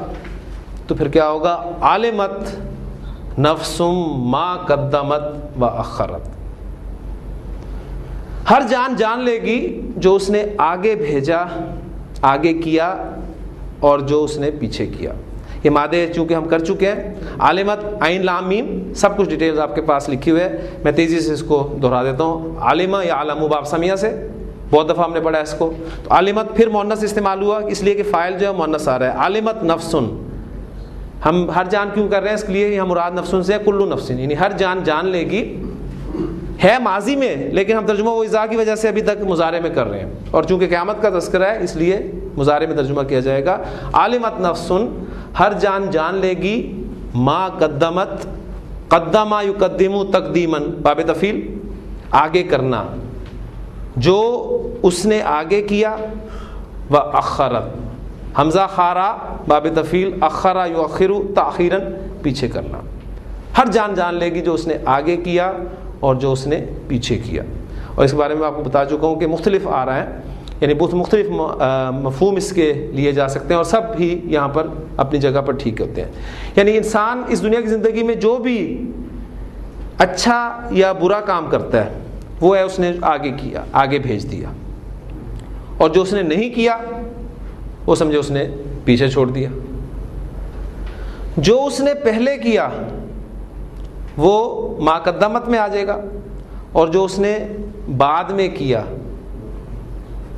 تو پھر کیا ہوگا؟ عالمت نفس ما قدمت و اخرت، ہر جان جان لے گی جو اس نے آگے بھیجا، آگے کیا، اور جو اس نے پیچھے کیا. یہ مادے چونکہ ہم کر چکے ہیں، عالمت عین لام میم سب کچھ ڈیٹیلز آپ کے پاس لکھی ہوئے ہے، میں تیزی سے اس کو دہرا دیتا ہوں. عالمہ یا عالم باب سمیہ سے بہت دفعہ ہم نے پڑھا ہے اس کو. تو عالمت پھر مؤنث استعمال ہوا اس لیے کہ فاعل جو ہے مؤنث آ رہا ہے. عالمت نفسن، ہم ہر جان کیوں کر رہے ہیں؟ اس لیے یہاں مراد نفسن سے ہے، کلو نفسن، یعنی ہر جان جان لے گی. ہے ماضی میں لیکن ہم ترجمہ وہ اذا کی وجہ سے ابھی تک مضارع میں کر رہے ہیں، اور چونکہ قیامت کا تذکرہ ہے اس لیے مضارع میں ترجمہ کیا جائے گا. عالمت نفسن، ہر جان جان لے گی، ما قدمت، قدما یقدم تقدیما باب تفعیل، آگے کرنا، جو اس نے آگے کیا، و اخرت، حمزہ خارا باب تفعیل، اخرا یؤخر تاخیرا، پیچھے کرنا. ہر جان جان لے گی جو اس نے آگے کیا اور جو اس نے پیچھے کیا. اور اس کے بارے میں آپ کو بتا چکا ہوں کہ مختلف آ رہا ہے، یعنی بہت مختلف مفہوم اس کے لیے جا سکتے ہیں، اور سب بھی یہاں پر اپنی جگہ پر ٹھیک ہوتے ہیں. یعنی انسان اس دنیا کی زندگی میں جو بھی اچھا یا برا کام کرتا ہے وہ ہے اس نے آگے کیا، آگے بھیج دیا، اور جو اس نے نہیں کیا وہ سمجھے اس نے پیچھے چھوڑ دیا. جو اس نے پہلے کیا وہ ما قدمت میں آ جائے گا، اور جو اس نے بعد میں کیا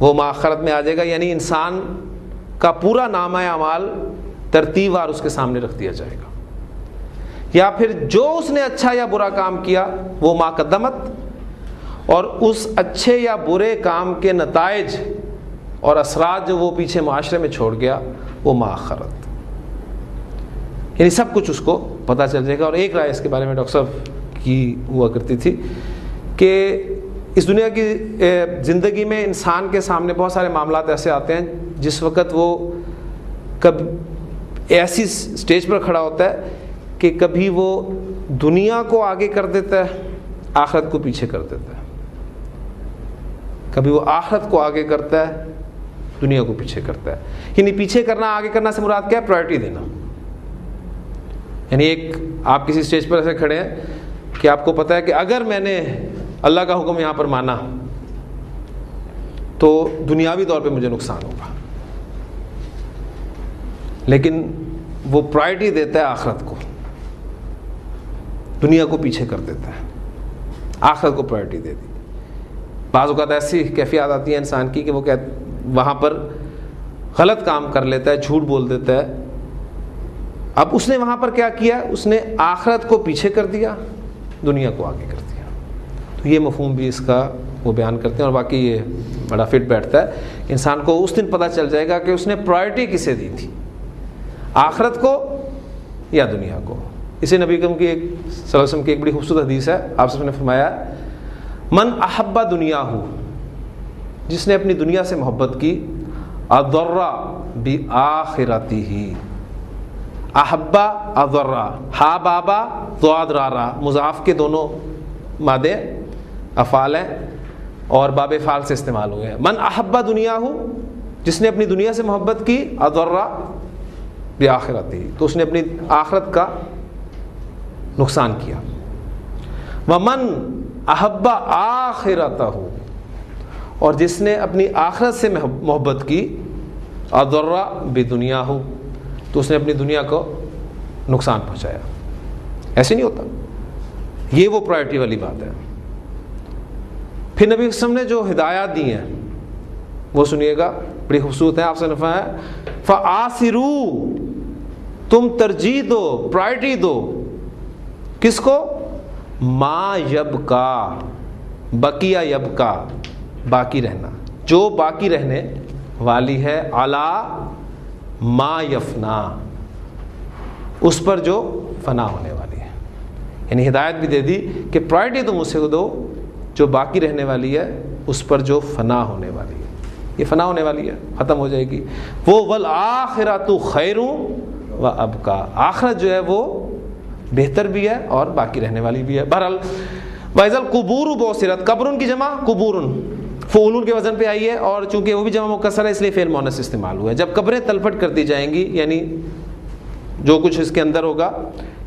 وہ مؤخرت میں آ جائے گا. یعنی انسان کا پورا نامہ اعمال ترتیب وار اس کے سامنے رکھ دیا جائے گا. یا پھر جو اس نے اچھا یا برا کام کیا وہ ما قدمت، اور اس اچھے یا برے کام کے نتائج اور اثرات جو وہ پیچھے معاشرے میں چھوڑ گیا وہ مؤخرت. یعنی سب کچھ اس کو پتہ چل جائے گا. اور ایک رائے اس کے بارے میں ڈاکٹر صاحب کی ہوا کرتی تھی کہ اس دنیا کی زندگی میں انسان کے سامنے بہت سارے معاملات ایسے آتے ہیں جس وقت وہ کب ایسی سٹیج پر کھڑا ہوتا ہے کہ کبھی وہ دنیا کو آگے کر دیتا ہے، آخرت کو پیچھے کر دیتا ہے. کبھی وہ آخرت کو آگے کرتا ہے، دنیا کو پیچھے کرتا ہے. یعنی پیچھے کرنا، آگے کرنا سے مراد کیا ہے؟ پرائرٹی دینا. یعنی ایک آپ کسی سٹیج پر ایسے کھڑے ہیں کہ آپ کو پتہ ہے کہ اگر میں نے اللہ کا حکم یہاں پر مانا تو دنیاوی طور پہ مجھے نقصان ہوگا، لیکن وہ پرائرٹی دیتا ہے آخرت کو، دنیا کو پیچھے کر دیتا ہے، آخرت کو پرائرٹی دے دی. بعض اوقات ایسی کیفیات آتی ہیں انسان کی کہ وہ وہاں پر غلط کام کر لیتا ہے، جھوٹ بول دیتا ہے. اب اس نے وہاں پر کیا کیا؟ اس نے آخرت کو پیچھے کر دیا، دنیا کو آگے کر دیا. تو یہ مفہوم بھی اس کا وہ بیان کرتے ہیں، اور باقی یہ بڑا فٹ بیٹھتا ہے. انسان کو اس دن پتہ چل جائے گا کہ اس نے پرائرٹی کسے دی تھی، آخرت کو یا دنیا کو. اسے نبی کریم کی صلی اللہ علیہ وسلم کی ایک بڑی خوبصورت حدیث ہے. آپ نے فرمایا من احب دنیا ہو، جس نے اپنی دنیا سے محبت کی، اضر بآخرتہ، احبا اضرا، ہا بابا ضاد رارا، مضاف کے دونوں مادے افعال ہیں اور باب فعال سے استعمال ہوئے ہیں. من احبا دنیا ہو، جس نے اپنی دنیا سے محبت کی، اضرا بآخرتہ، تو اس نے اپنی آخرت کا نقصان کیا. ومن احبا آخرتہ، اور جس نے اپنی آخرت سے محبت کی، اضرا بدنیا ہو، تو اس نے اپنی دنیا کو نقصان پہنچایا. ایسے نہیں ہوتا، یہ وہ پرائرٹی والی بات ہے. پھر نبی وسلم نے جو ہدایات دی ہیں وہ سنیے گا، بڑی خوبصورت ہے. آپ سے نفع ہے فآسروا تم ترجیح دو، پرائرٹی دو کس کو؟ ما یبقا، بقیہ یبقا، باقی رہنا، جو باقی رہنے والی ہے، علی ما یفنا، اس پر جو فنا ہونے والی ہے. یعنی ہدایت بھی دے دی کہ پرائرٹی تم اسے دو جو باقی رہنے والی ہے، اس پر جو فنا ہونے والی ہے. یہ فنا ہونے والی ہے، ختم ہو جائے گی. وہ والآخرۃ خیر و ابقا، آخرت جو ہے وہ بہتر بھی ہے اور باقی رہنے والی بھی ہے. بہرحال وَإِذَا الْقُبُورُ بُعْثِرَتْ، قبرن کی جمع قبورن، فعولون کے وزن پہ آئی ہے، اور چونکہ وہ بھی جمع مکسر ہے اس لیے فعل مؤنث استعمال ہوا ہے. جب قبریں تلپٹ کر دی جائیں گی، یعنی جو کچھ اس کے اندر ہوگا،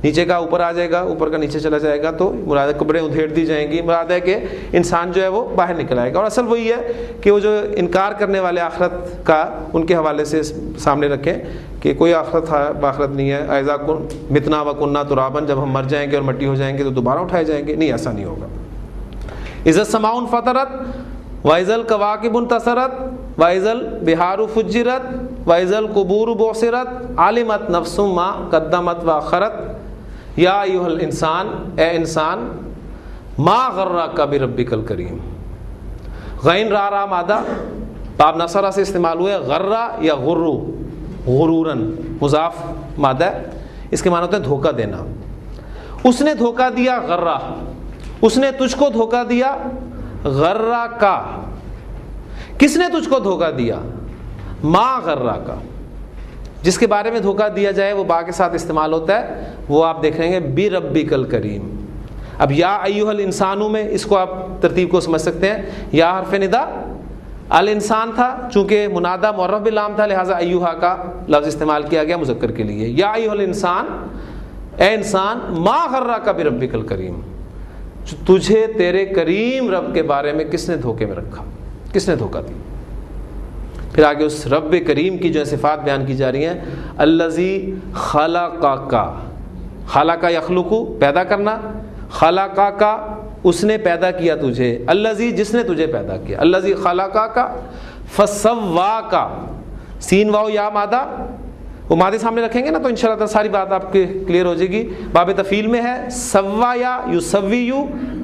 نیچے کا اوپر آ جائے گا، اوپر کا نیچے چلا جائے گا، تو مراد ہے قبریں ادھیڑ دی جائیں گی، مراد ہے کہ انسان جو ہے وہ باہر نکل آئے گا. اور اصل وہی ہے کہ وہ جو انکار کرنے والے آخرت کا، ان کے حوالے سے سامنے رکھیں کہ کوئی آخرت باخرت نہیں ہے. اذا متنا و کننا ترابا، جب ہم مر جائیں گے اور مٹی ہو جائیں گے تو دوبارہ اٹھائے جائیں گے، نہیں، ایسا نہیں ہوگا. اذا السماء انفطرت وَإِذَا الْكَوَاكِبُ انتَثَرَتْ وَإِذَا الْبِحَارُ فُجِّرَتْ وَإِذَا الْقُبُورُ بُعْثِرَتْ عَلِمَتْ نَفْسٌ مَا قَدَّمَتْ وَأَخَّرَتْ یا ایھا الانسان، اے انسان، ما غرک بربک الکریم. غین را را مادہ باب نصرہ سے استعمال ہوئے، غرہ یا غرو، غرورن مضاف مادہ، اس کے معنی ہوتے ہیں دھوکہ دینا. اس نے دھوکہ دیا، غرہ، اس نے تجھ کو دھوکہ دیا، غرہ کا. کس نے تجھ کو دھوکہ دیا؟ ما غرہ کا. جس کے بارے میں دھوکہ دیا جائے وہ با کے ساتھ استعمال ہوتا ہے، وہ آپ دیکھیں گے بربک الکریم. اب یا ایھا الانسانوں میں اس کو آپ ترتیب کو سمجھ سکتے ہیں. یا حرف ندا، الانسان تھا، چونکہ منادہ معرف باللام تھا لہٰذا ایھا کا لفظ استعمال کیا گیا مذکر کے لیے. یا ایھا الانسان، اے انسان، ما غرک بربک الکریم، تجھے تیرے کریم رب کے بارے میں کس نے دھوکے میں رکھا، کس نے دھوکہ دی. پھر آگے اس رب کریم کی جو صفات بیان کی جا رہی ہیں. الذی خلقک، خلق یخلق پیدا کرنا، خلقک اس نے پیدا کیا تجھے، الذی جس نے تجھے پیدا کیا، الذی خلقک فسواک، سین واو یا مادہ، وہ مادے سامنے رکھیں گے نا تو انشاءاللہ تعالی ساری بات آپ کے کلیئر ہو جائے گی. باب تفعیل میں ہے سوا یا یسوی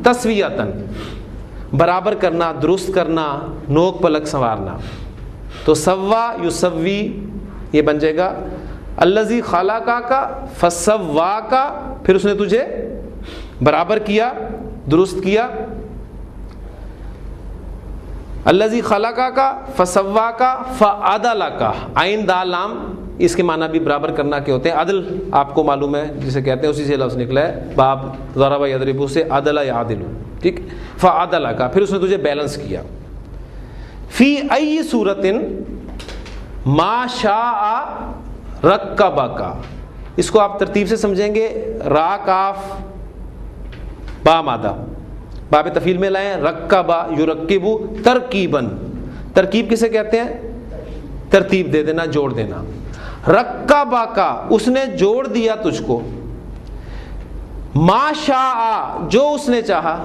تسویۃً، برابر کرنا، درست کرنا، نوک پلک سنوارنا. تو سوا یسوی یہ بن جائے گا الذی خلقک فسواک، پھر اس نے تجھے برابر کیا، درست کیا. الذی خلقک فسواک فعدلک، عین دال لام، اس کے معنی بھی برابر کرنا کے ہوتے ہیں. عدل آپ کو معلوم ہے جسے کہتے ہیں، اسی سے لفظ نکلا ہے باب ضرب یضرب سے، عدل یعدل، ٹھیک. فعدلک، پھر اس نے تجھے بیلنس کیا. فی ای صورت ما شاء رکبک، اس کو آپ ترتیب سے سمجھیں گے. را کاف با مادہ باب تفعیل میں لائیں، رکبہ یرکب ترکیباً. ترکیب کسے کہتے ہیں؟ ترتیب دے دینا، جوڑ دینا. رکبہ کا اس نے جوڑ دیا تجھ کو. ما شاء جو اس نے چاہا.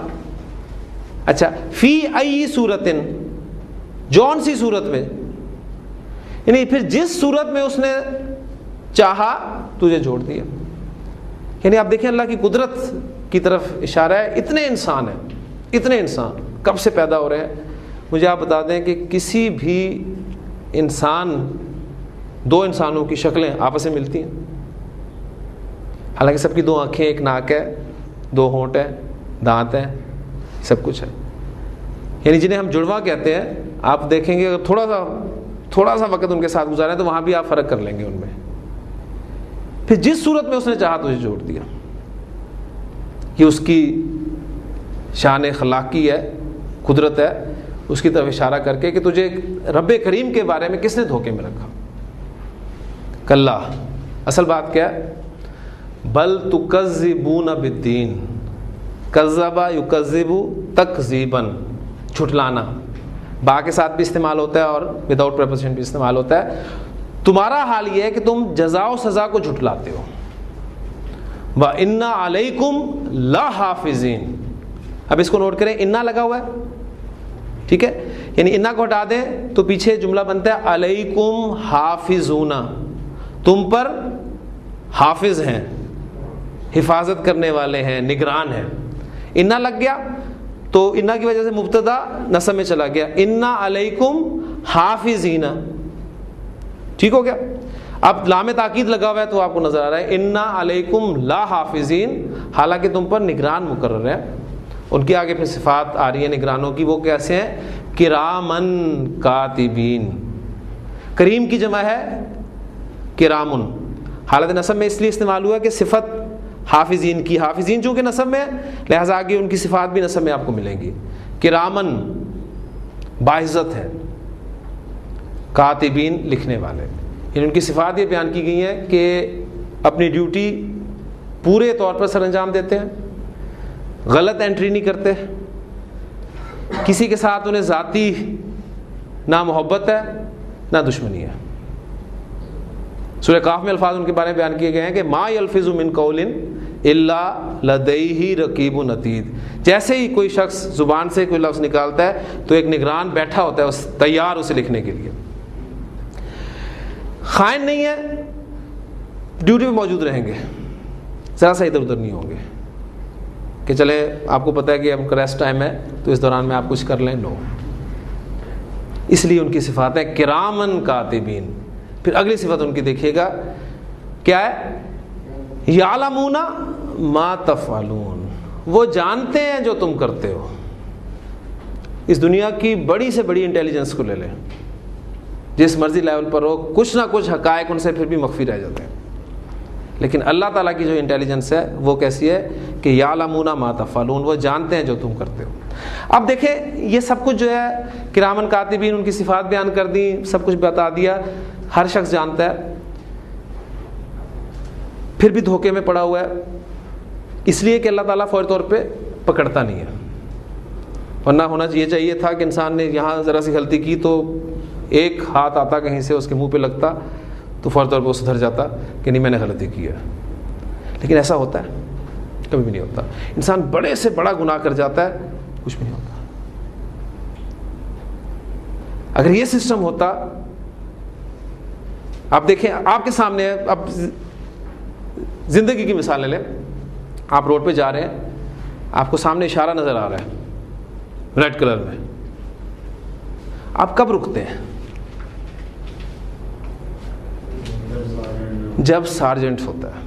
اچھا، فی ای صورتن جون سی صورت میں، یعنی پھر جس صورت میں اس نے چاہا تجھے جوڑ دیا. یعنی آپ دیکھیں اللہ کی قدرت کی طرف اشارہ ہے. اتنے انسان ہیں، اتنے انسان کب سے پیدا ہو رہے ہیں. مجھے آپ بتا دیں کہ کسی بھی انسان، دو انسانوں کی شکلیں آپس میں ملتی ہیں؟ حالانکہ سب کی دو آنکھیں، ایک ناک ہے، دو ہونٹ ہے، دانت ہیں، سب کچھ ہے. یعنی جنہیں ہم جڑواں کہتے ہیں، آپ دیکھیں گے اگر تھوڑا سا وقت ان کے ساتھ گزاریں تو وہاں بھی آپ فرق کر لیں گے ان میں. پھر جس صورت میں اس نے چاہا تجھے جوڑ دیا. یہ اس کی شان خلاقی ہے، قدرت ہے، اس کی طرف اشارہ کر کے کہ تجھے رب کریم کے بارے میں کس نے دھوکے میں رکھا. کلا، اصل بات کیا ہے؟ بل تکذبون بالدین، کذب یکذب تکذیباً، جھٹلانا. با کے ساتھ بھی استعمال ہوتا ہے اور وداؤٹ پریپوزیشن بھی استعمال ہوتا ہے. تمہارا حال یہ ہے کہ تم جزا و سزا کو جھٹلاتے ہو. وَإِنَّ عَلَيْكُمْ لَحَافِظِينَ. اب اس کو نوٹ کریں، انا لگا ہوا ہے، ٹھیک ہے، یعنی انا کو ہٹا دیں تو پیچھے جملہ بنتا ہے علیکم حافظون، تم پر حافظ ہیں، حفاظت کرنے والے ہیں، نگران ہیں. انا لگ گیا تو انا کی وجہ سے مبتدا نصب میں چلا گیا. انا علیکم حافظین، ٹھیک ہو گیا. اب لام تاکید لگا ہوا ہے تو آپ کو نظر آ رہا ہے انا علیکم لا حافظین، حالانکہ تم پر نگران مقرر ہے. ان کی آگے پھر صفات آ رہی ہیں نگرانوں کی، وہ کیسے ہیں؟ کرامن کاتبین. کریم کی جمع ہے کرامن، حالت نصب میں اس لیے استعمال ہوا کہ صفت حافظین کی، حافظین چونکہ نصب میں لہذا آگے ان کی صفات بھی نصب میں آپ کو ملیں گی. کرامن باعزت ہے، کاتبین لکھنے والے. ان کی صفات یہ بیان کی گئی ہیں کہ اپنی ڈیوٹی پورے طور پر سر انجام دیتے ہیں، غلط انٹری نہیں کرتے، کسی کے ساتھ انہیں ذاتی نہ محبت ہے نہ دشمنی ہے. سورہ کاف میں الفاظ ان کے بارے میں بیان کیے گئے ہیں کہ ما یلفظ من قول الا لدیہ رقیب عتید. جیسے ہی کوئی شخص زبان سے کوئی لفظ نکالتا ہے تو ایک نگران بیٹھا ہوتا ہے تیار اسے لکھنے کے لیے. خائن نہیں ہے، ڈیوٹی پہ موجود رہیں گے، ذرا سا ادھر ادھر نہیں ہوں گے کہ چلے آپ کو پتہ ہے کہ اب ریسٹ ٹائم ہے تو اس دوران میں آپ کچھ کر لیں. نو، اس لیے ان کی صفات ہیں کرامن کاتبین. پھر اگلی صفت ان کی دیکھیے گا کیا ہے؟ یعلمون ما تفعلون، وہ جانتے ہیں جو تم کرتے ہو. اس دنیا کی بڑی سے بڑی انٹیلیجنس کو لے لیں، جس مرضی لیول پر ہو، کچھ نہ کچھ حقائق ان سے پھر بھی مخفی رہ جاتے ہیں. لیکن اللہ تعالیٰ کی جو انٹیلیجنس ہے وہ کیسی ہے کہ یعلمون ما تفعلون، وہ جانتے ہیں جو تم کرتے ہو. اب دیکھیں یہ سب کچھ جو ہے کرامن کاتبین، ان کی صفات بیان کر دی، سب کچھ بتا دیا، ہر شخص جانتا ہے، پھر بھی دھوکے میں پڑا ہوا ہے، اس لیے کہ اللہ تعالیٰ فوری طور پہ پکڑتا نہیں ہے. ورنہ ہونا یہ چاہیے تھا کہ انسان نے یہاں ذرا سی غلطی کی تو ایک ہاتھ آتا کہیں سے اس کے منہ پہ لگتا تو فوری طور پہ وہ سدھر جاتا کہ نہیں میں نے غلطی کی ہے. لیکن ایسا ہوتا ہے؟ کبھی بھی نہیں ہوتا. انسان بڑے سے بڑا گناہ کر جاتا ہے، کچھ بھی نہیں ہوتا. اگر یہ سسٹم ہوتا، آپ دیکھیں آپ کے سامنے ہے، اب زندگی کی مثال لے لیں. آپ روڈ پہ جا رہے ہیں، آپ کو سامنے اشارہ نظر آ رہا ہے ریڈ کلر میں، آپ کب رکتے ہیں؟ جب سارجنٹ ہوتا ہے.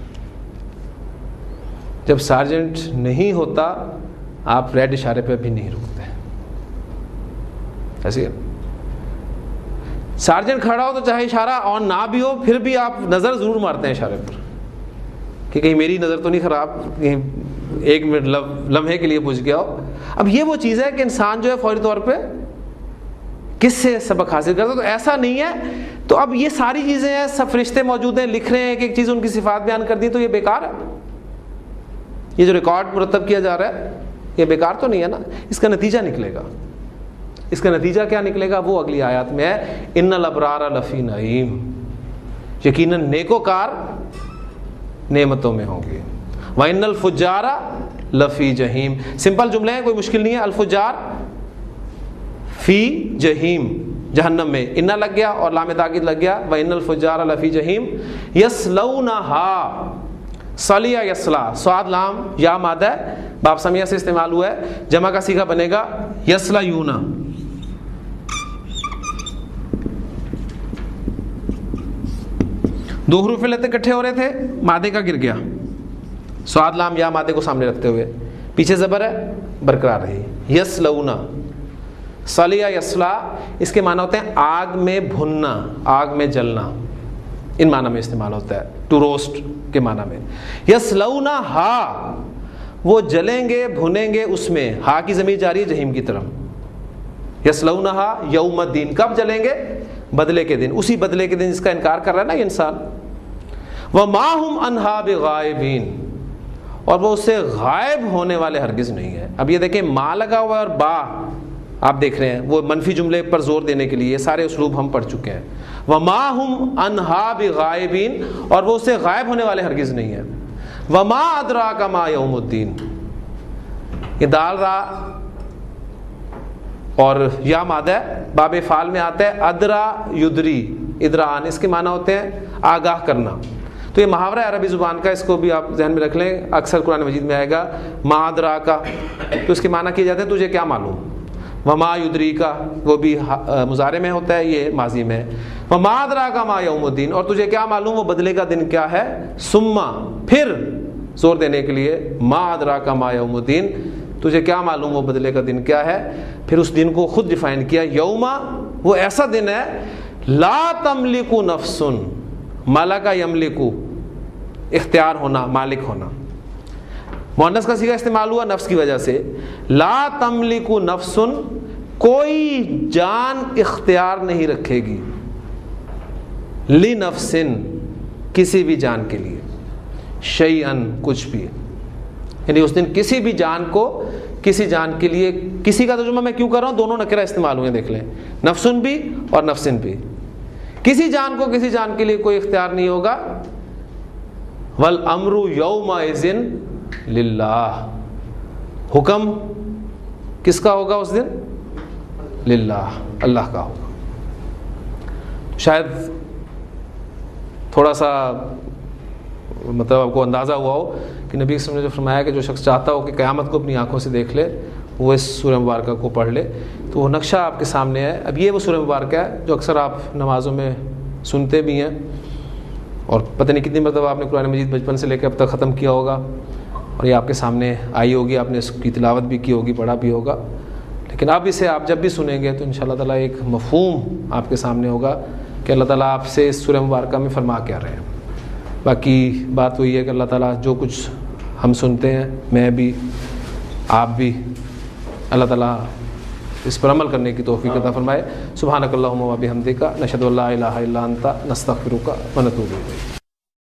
جب سارجنٹ نہیں ہوتا آپ ریڈ اشارے پہ بھی نہیں رکتے. ایسے ہے، سارجنٹ کھڑا ہو تو چاہے اشارہ آن نہ بھی ہو پھر بھی آپ نظر ضرور مارتے ہیں اشارے پر کہ کہیں میری نظر تو نہیں خراب، کہیں ایک منٹ لمحے کے لیے پوچھ گیا ہو. اب یہ وہ چیز ہے کہ انسان جو ہے فوری طور پہ کس سے سبق حاصل کرتا ہے. تو ایسا نہیں ہے. تو اب یہ ساری چیزیں ہیں، سب فرشتے موجود ہیں، لکھ رہے ہیں، ایک ایک چیز ان کی صفات بیان کر دی، تو یہ بیکار ہے؟ یہ جو ریکارڈ مرتب کیا جا رہا ہے یہ بیکار تو نہیں ہے نا؟ اس کا نتیجہ نکلے گا. اس کا نتیجہ کیا نکلے گا وہ اگلی آیات میں ہے. ان الابرار لفی نعیم، یقیناً نیکوکار نعمتوں میں ہوں گے. وَإِنَّ الْفُجَّارَ لَفِي جَحِيمٍ. سمپل جملے ہیں، کوئی مشکل نہیں ہے. الفجار فی جہیم، جہنم میں. انا لگ گیا اور لام تاکید لگ گیا. وَإِنَّ الْفُجَّارَ لَفِي جَحِيمٍ يَصْلَوْنَهَا. صلیہ یصلا، صاد لام یا مادہ باب سمیہ سے استعمال ہوا ہے، جمع کا صیغہ بنے گا یصلیون. دو حروف علت اکٹھے ہو رہے تھے، مادے کا گر گیا، صاد لام یا مادے کو سامنے رکھتے ہوئے، پیچھے زبر ہے برقرار رہی. یصلون، صلیہ یصلا، اس کے معنی ہوتے ہیں آگ میں بھننا، آگ میں جلنا، ان معنی میں استعمال ہوتا ہے، ٹو روسٹ کے معنی میں. یصلونہا، وہ جلیں گے بھنیں گے اس میں. ہا کی ضمیر جاری ہے جہنم کی طرف. یصلونہا یوم الدین، کب جلیں گے؟ بدلے کے دن، اسی بدلے کے دن جس کا انکار کر رہا ہے نا یہ انسان. وما ہم عنہا بغائبین، اور وہ اس سے غائب ہونے والے ہرگز نہیں ہے. اب یہ دیکھیں ما لگا ہوا ہے اور با آپ دیکھ رہے ہیں، وہ منفی جملے پر زور دینے کے لیے یہ سارے اسلوب ہم پڑھ چکے ہیں. وما ہم عنہا بغائبین، اور وہ اس سے غائب ہونے والے ہرگز نہیں ہے. وما ادراک ما یوم الدین، یہ دال را اور یا مادہ باب فعال میں آتا ہے ادرا یدری، ادران، اس کے معنی ہوتے ہیں آگاہ کرنا. تو یہ محاورہ ہے عربی زبان کا، اس کو بھی آپ ذہن میں رکھ لیں، اکثر قرآن مجید میں آئے گا ما ادراکا، تو اس کے معنی کیے جاتے ہیں تجھے کیا معلوم، وما یدریکا وہ بھی مضارع میں ہوتا ہے، یہ ماضی میں، وما ادراکا ما یوم الدین، اور تجھے کیا معلوم وہ بدلے کا دن کیا ہے، ثم پھر زور دینے کے لیے ما ادراکا ما یوم الدین، تجھے کیا معلوم وہ بدلے کا دن کیا ہے، پھر اس دن کو خود ڈیفائن کیا، یوما وہ ایسا دن ہے لا تملک نفس، ملکا یملکو اختیار ہونا، مالک ہونا، مؤنث کا صیغہ استعمال ہوا نفس کی وجہ سے، لا تملک نفس کوئی جان اختیار نہیں رکھے گی، لنفس کسی بھی جان کے لیے، شیئن کچھ بھی، یعنی اس دن کسی بھی جان کو کسی جان کے لیے، کسی کا ترجمہ میں کیوں کر رہا ہوں، دونوں نکرہ استعمال ہوئے دیکھ لیں، نفسن بھی اور نفسن بھی، کسی جان کو کسی جان کے لیے کوئی اختیار نہیں ہوگا، والامر یومئذ للہ، حکم کس کا ہوگا اس دن، للہ، اللہ کا ہوگا۔ شاید تھوڑا سا مطلب آپ کو اندازہ ہوا ہو کہ نبی صلی اللہ علیہ وسلم نے جو فرمایا کہ جو شخص چاہتا ہو کہ قیامت کو اپنی آنکھوں سے دیکھ لے وہ اس سورہ مبارکہ کو پڑھ لے، تو وہ نقشہ آپ کے سامنے ہے۔ اب یہ وہ سورہ مبارکہ ہے جو اکثر آپ نمازوں میں سنتے بھی ہیں، اور پتہ نہیں کتنی مرتبہ آپ نے قرآن مجید بچپن سے لے کے اب تک ختم کیا ہوگا، اور یہ آپ کے سامنے آئی ہوگی، آپ نے اس کی تلاوت بھی کی ہوگی، پڑھا بھی ہوگا، لیکن اب اسے آپ جب بھی سنیں گے تو انشاءاللہ تعالیٰ ایک مفہوم آپ کے سامنے ہوگا کہ اللہ تعالیٰ آپ سے اس سورہ مبارکہ میں فرما کیا رہے ہیں۔ باقی بات وہی ہے کہ اللہ تعالیٰ جو کچھ ہم سنتے ہیں، میں بھی آپ بھی، اللہ تعالیٰ اس پر عمل کرنے کی توفیق عطا فرمائے۔ سبحانک اللہم و بحمدک، نشہد ان لا الہ الا انت، نستغفرک و نتوب الیک۔